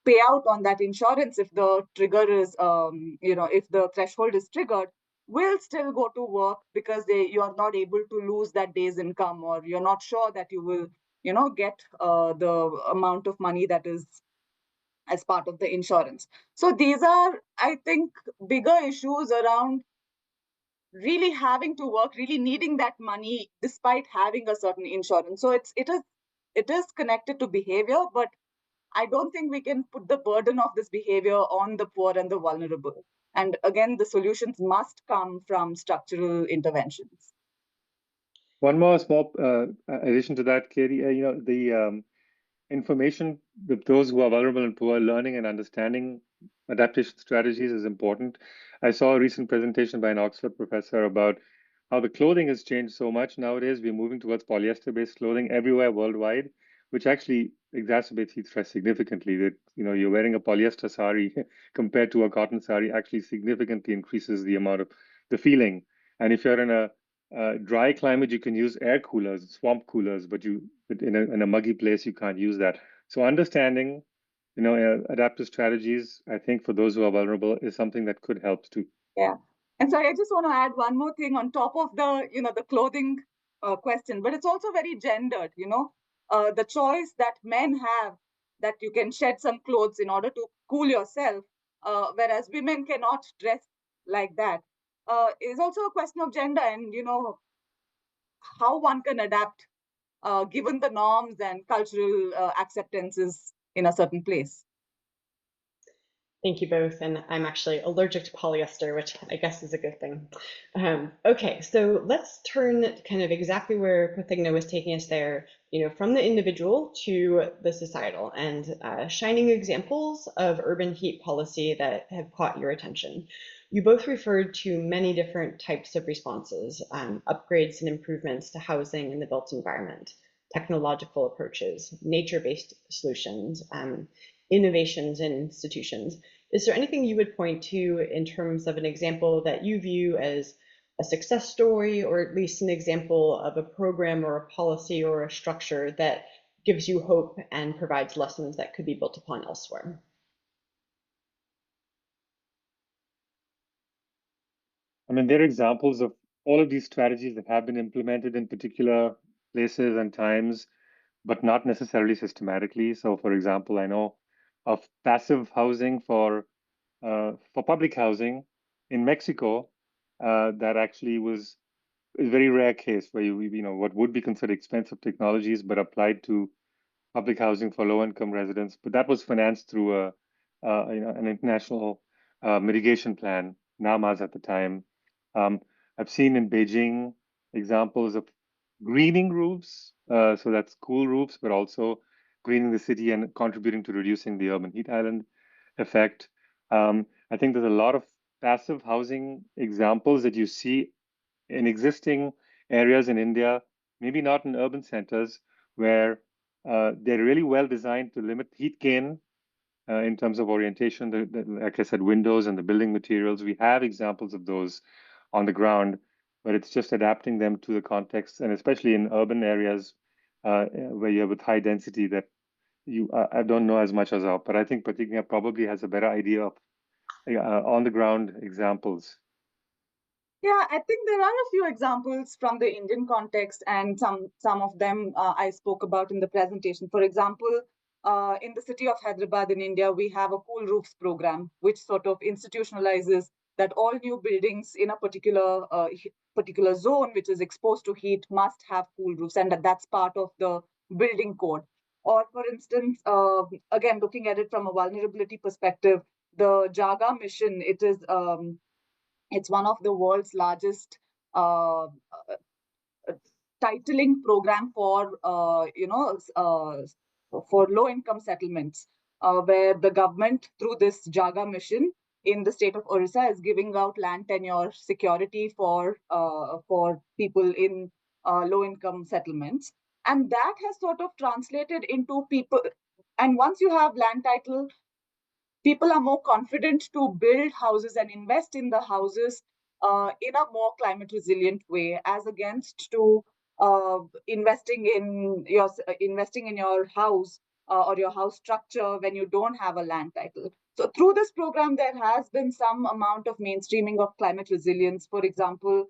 C: payout on that insurance, if the trigger is if the threshold is triggered, will still go to work because you are not able to lose that day's income, or you're not sure that you will get the amount of money that is as part of the insurance. So these are, I think, bigger issues around really having to work, really needing that money despite having a certain insurance. So it is connected to behavior, but I don't think we can put the burden of this behavior on the poor and the vulnerable. And again, the solutions must come from structural interventions.
B: One more small addition to that, Katie. The information with those who are vulnerable and poor, learning and understanding adaptation strategies is important. I saw a recent presentation by an Oxford professor about how the clothing has changed so much nowadays. We're moving towards polyester-based clothing everywhere worldwide, which actually exacerbates heat stress significantly. That you're wearing a polyester sari compared to a cotton sari actually significantly increases the amount of the feeling. And if you're in a dry climate, you can use air coolers, swamp coolers, but in a muggy place, you can't use that. So understanding, adaptive strategies, I think for those who are vulnerable is something that could help too.
C: Yeah. And so I just want to add one more thing on top of the clothing question, but it's also very gendered, the choice that men have, that you can shed some clothes in order to cool yourself, whereas women cannot dress like that, is also a question of gender and, how one can adapt given the norms and cultural acceptances in a certain place.
A: Thank you both. And I'm actually allergic to polyester, which I guess is a good thing. Okay, so let's turn kind of exactly where Prathijna was taking us there, from the individual to the societal, and shining examples of urban heat policy that have caught your attention. You both referred to many different types of responses, upgrades and improvements to housing in the built environment, technological approaches, nature-based solutions, innovations in institutions. Is there anything you would point to in terms of an example that you view as a success story, or at least an example of a program or a policy or a structure that gives you hope and provides lessons that could be built upon elsewhere?
B: I mean, there are examples of all of these strategies that have been implemented in particular places and times, but not necessarily systematically. So, for example, I know of passive housing for public housing in Mexico that actually was a very rare case where what would be considered expensive technologies but applied to public housing for low-income residents. But that was financed through an international mitigation plan, NAMAS at the time. I've seen in Beijing examples of greening roofs, so that's cool roofs, but also greening the city and contributing to reducing the urban heat island effect. I think there's a lot of passive housing examples that you see in existing areas in India, maybe not in urban centers, where they're really well designed to limit heat gain in terms of orientation. Like I said, windows and the building materials, we have examples of those on the ground, but it's just adapting them to the context, and especially in urban areas where you have with high density that I don't know as much as of, but I think Prathijna probably has a better idea of on the ground examples.
C: Yeah, I think there are a few examples from the Indian context, and some of them I spoke about in the presentation. For example, in the city of Hyderabad in India, we have a cool roofs program, which sort of institutionalizes that all new buildings in a particular zone which is exposed to heat must have cool roofs, and that's part of the building code. Or, for instance, again, looking at it from a vulnerability perspective, the Jaga mission, it's one of the world's largest titling program for for low-income settlements, where the government, through this Jaga mission in the state of Orissa, is giving out land tenure security for people in low-income settlements. And that has sort of translated into people. And once you have land title, people are more confident to build houses and invest in the houses in a more climate resilient way, as against to investing in your house or your house structure when you don't have a land title. So through this program, there has been some amount of mainstreaming of climate resilience. For example,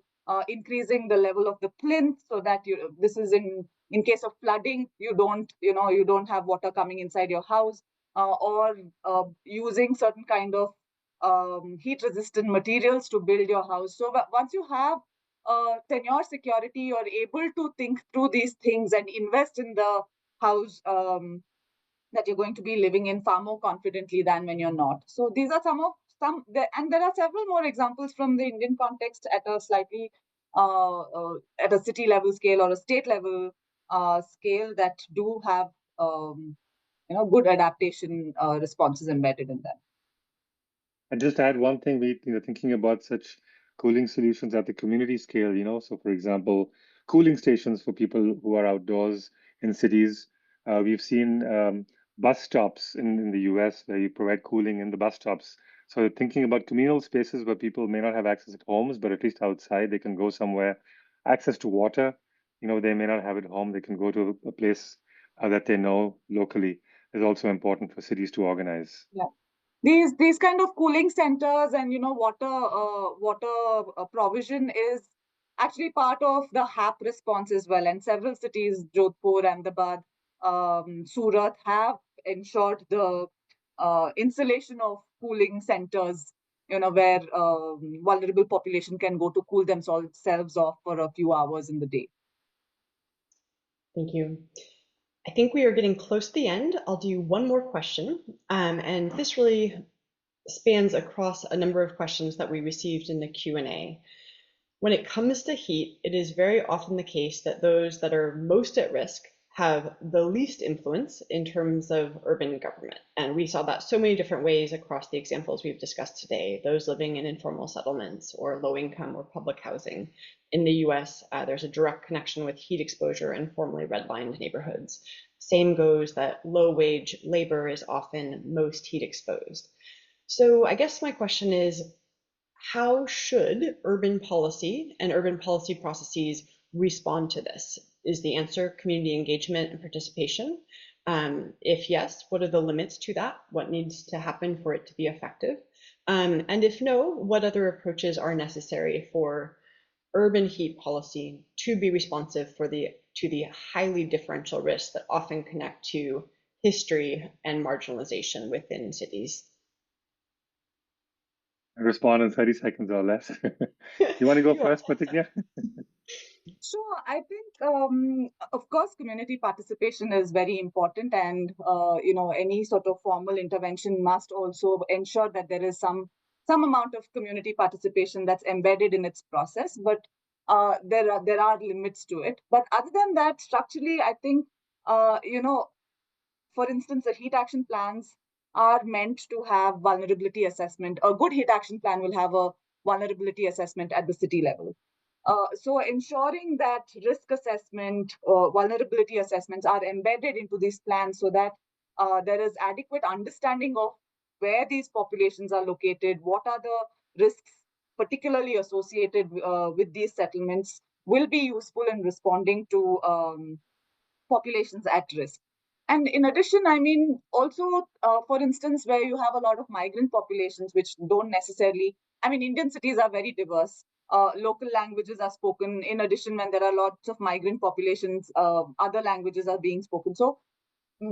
C: increasing the level of the plinth so that this is in case of flooding, you don't have water coming inside your house, or using certain kind of heat resistant materials to build your house. So once you have tenure security, you're able to think through these things and invest in the house that you're going to be living in far more confidently than when you're not. So these are and there are several more examples from the Indian context at a slightly at a city level scale or a state level scale that do have good adaptation responses embedded in them.
B: And just add one thing, thinking about such cooling solutions at the community scale, so for example, cooling stations for people who are outdoors in cities. We've seen bus stops in the US where you provide cooling in the bus stops. So thinking about communal spaces where people may not have access at homes, but at least outside they can go somewhere. Access to water, they may not have it home. They can go to a place that they know locally is also important for cities to organize.
C: Yeah. These kind of cooling centers and water provision is actually part of the HAP response as well. And several cities, Jodhpur, Ahmedabad, Surat, have ensured the installation of cooling centers, where vulnerable population can go to cool themselves off for a few hours in the day.
A: Thank you. I think we are getting close to the end. I'll do one more question, and this really spans across a number of questions that we received in the Q&A. When it comes to heat, it is very often the case that those that are most at risk have the least influence in terms of urban government. And we saw that so many different ways across the examples we've discussed today, those living in informal settlements or low income or public housing. In the US, there's a direct connection with heat exposure in formerly redlined neighborhoods. Same goes that low wage labor is often most heat exposed. So I guess my question is, how should urban policy and urban policy processes respond to this? Is the answer community engagement and participation? If yes, what are the limits to that? What needs to happen for it to be effective? And if no, what other approaches are necessary for urban heat policy to be responsive to the highly differential risks that often connect to history and marginalization within cities?
B: Respond in 30 seconds or less. You want to go first, Prathijna?
C: Sure. I think, of course, community participation is very important, and any sort of formal intervention must also ensure that there is some amount of community participation that's embedded in its process. But there are limits to it. But other than that, structurally, I think for instance, the heat action plans are meant to have vulnerability assessment. A good heat action plan will have a vulnerability assessment at the city level. So ensuring that risk assessment or vulnerability assessments are embedded into these plans so that there is adequate understanding of where these populations are located, what are the risks particularly associated with these settlements, will be useful in responding to populations at risk. And in addition, I mean, also, for instance, where you have a lot of migrant populations, which don't necessarily, I mean, Indian cities are very diverse. Local languages are spoken. In addition, when there are lots of migrant populations, other languages are being spoken. So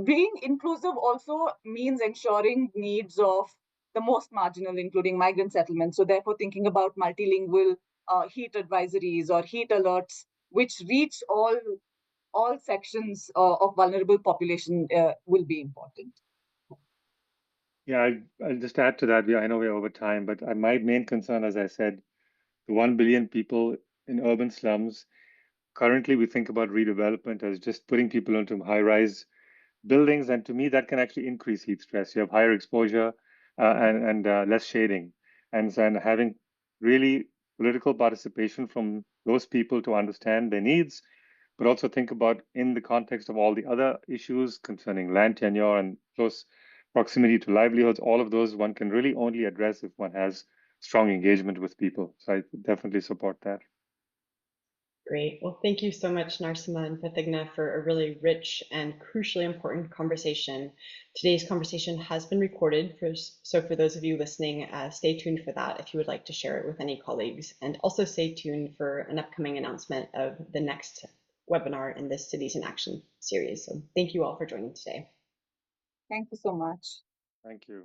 C: being inclusive also means ensuring needs of the most marginal, including migrant settlements. So therefore, thinking about multilingual heat advisories or heat alerts, which reach all sections of vulnerable population will be important.
B: Yeah, I'll just add to that. I know we're over time, but my main concern, as I said, the 1 billion people in urban slums. Currently, we think about redevelopment as just putting people into high-rise buildings, and to me, that can actually increase heat stress. You have higher exposure and less shading, and having really political participation from those people to understand their needs, but also think about in the context of all the other issues concerning land tenure and close proximity to livelihoods. All of those one can really only address if one has strong engagement with people. So I definitely support that.
A: Great. Well, thank you so much, Narasimha and Prathijna, for a really rich and crucially important conversation. Today's conversation has been recorded, so for those of you listening, stay tuned for that if you would like to share it with any colleagues. And also stay tuned for an upcoming announcement of the next webinar in this Cities in Action series. So thank you all for joining today.
C: Thank you so much.
B: Thank you.